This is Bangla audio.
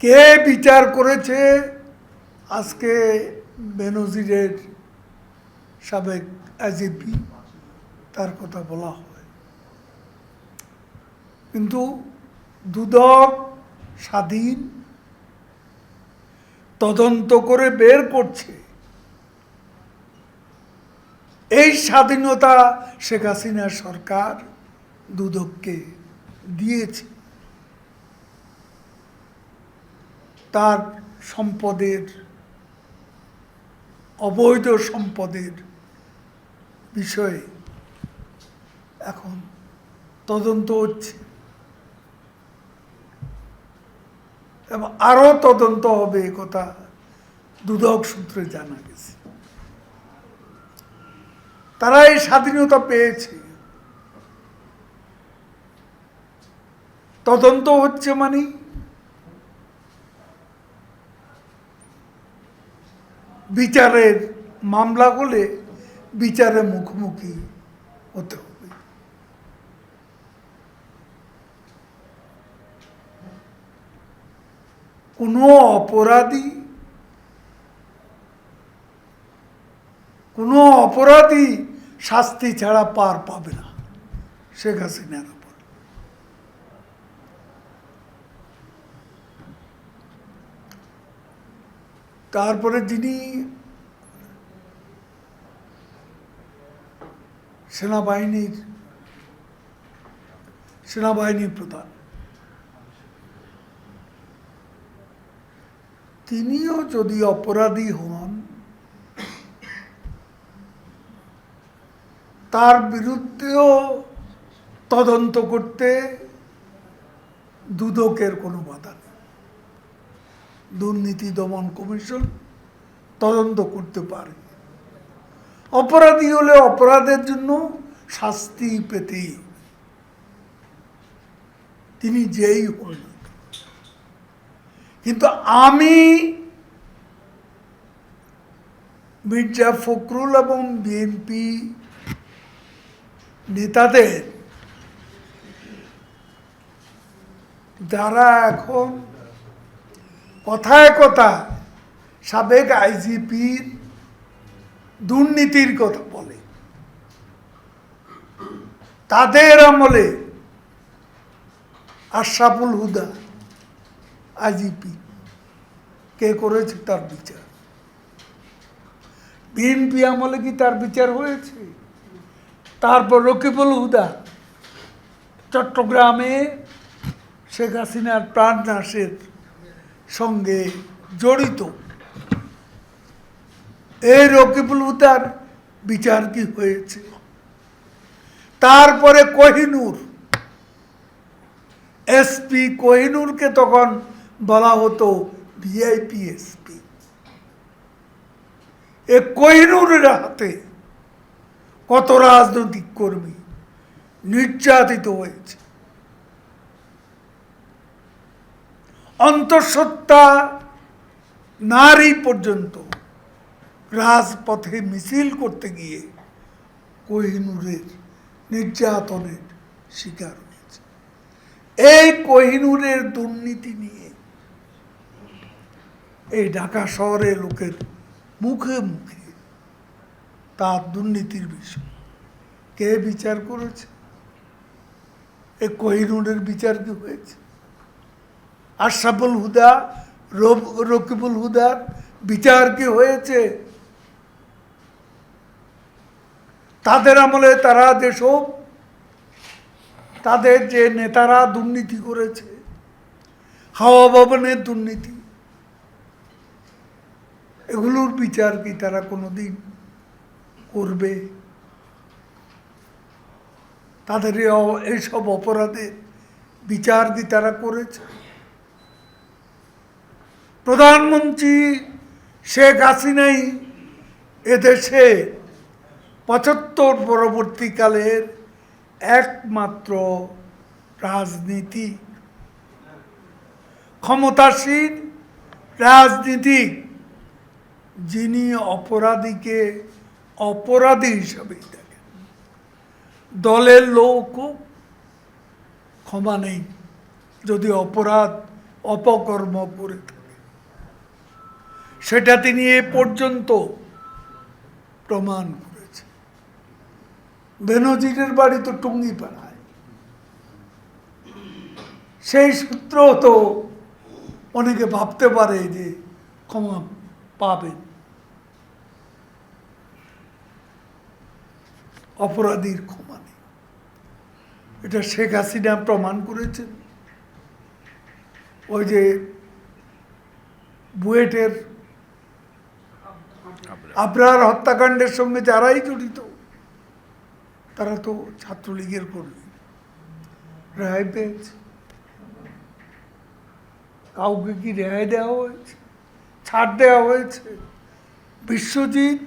কে বিচার করেছে? আজকে বেনজিরের সাবেক আইজিপি, তার কথা বলা হয়, কিন্তু দুদক স্বাধীন তদন্ত করে বের করছে। এই স্বাধীনতা শেখ হাসিনার সরকার দুদককে দিয়েছে। তার সম্পদের, অবৈধ সম্পদের বিষয়ে এখন তদন্ত হচ্ছে এবং আরো তদন্ত হবে, কথা দুদক সূত্রে জানা গেছে। তারা এই স্বাধীনতা পেয়েছে, তদন্ত হচ্ছে মানে বিচারের মামলা হলে বিচারের মুখোমুখি হতে হবে। কোনো অপরাধী শাস্তি ছাড়া পার পাবে না শেখ হাসিনার উপর। তারপরে যিনি সেনাবাহিনীর প্রধান, তিনিও যদি অপরাধী হন, তার বিরুদ্ধেও তদন্ত করতে দুদকের কোনো বাধা নেই। দুর্নীতি দমন কমিশন তদন্ত করতে পারে। অপরাধী হলে অপরাধের জন্য শাস্তি পেতেই, তিনি যেই হন। কিন্তু আমি মির্জা ফখরুল এবং বিএনপি নেতাদের, যারা এখন কথায় কথায় সাবেক আইজিপির দুর্নীতির কথা বলে, তাদের আমলে আশরাফুল হুদা আইজিপি কে করেছে তার বিচার? বিএনপি আমলে কি তার বিচার হয়েছে? তারপর রকিবুল হুদা চট্টগ্রামে শেখ হাসিনার প্রাণনাশের সঙ্গে জড়িত, এই রকিবুল হুদার বিচার কি হয়েছে? তারপরে কোহিনূর, এসপি কোহিনূরকে তখন বলা হতো ভিআইপি এসপি। এ কোহিনূরের হাতে কত রাজনৈতিক কর্মী নির্যাতিত হয়েছে। অন্তঃসত্ত্বা নারী পর্যন্ত রাজপথে মিছিল করতে গিয়ে কোহিনূরের নির্যাতনের শিকার হয়েছে। এই কোহিনূরের দুর্নীতি নিয়ে এই ঢাকা শহরে লোকের মুখে মুখে তার দুর্নীতির বিষয় কে বিচার করেছে? এই কোহিনূরের বিচার কি হয়েছে? আশরাফুল হুদা, রকিবুল হুদার বিচার কি হয়েছে? তাদের আমলে তারা যেসব, তাদের যে নেতারা দুর্নীতি করেছে, হাওয়া ভবনের দুর্নীতি, এগুলোর বিচার কি তারা কোনোদিন করবে? তাদের এইসব অপরাধের বিচার কি তারা করেছে? প্রধানমন্ত্রী শেখ হাসিনাই এদেশে ৭৫ পরবর্তীকালের একমাত্র রাজনীতি, ক্ষমতাসীন রাজনীতিক, যিনি অপরাধীকে অপরাধী হিসাবে দেখেন। দলের লোক ক্ষমা নেই যদি অপরাধ অপকর্ম করে থাকে, সেটা তিনি এ পর্যন্ত প্রমাণ করেছেন। বেনজিরের বাড়ি তো টুঙ্গিপাড়ায়, সেই সূত্র তো অনেকে ভাবতে পারে যে ক্ষমা পাবেন। অপরাধীর ক্ষমা নেই, এটা শেখ হাসিনা প্রমাণ করেছেন। ওই যে বুয়েটের আবরার হত্যাকাণ্ডের সঙ্গে যারাই জড়িত তারা তো ছাত্রলীগের কর্মী, রেহাই পেয়েছে। কাউকে কি রেহাই দেওয়া হয়েছে, ছাড় দেওয়া হয়েছে? বিশ্বজিৎ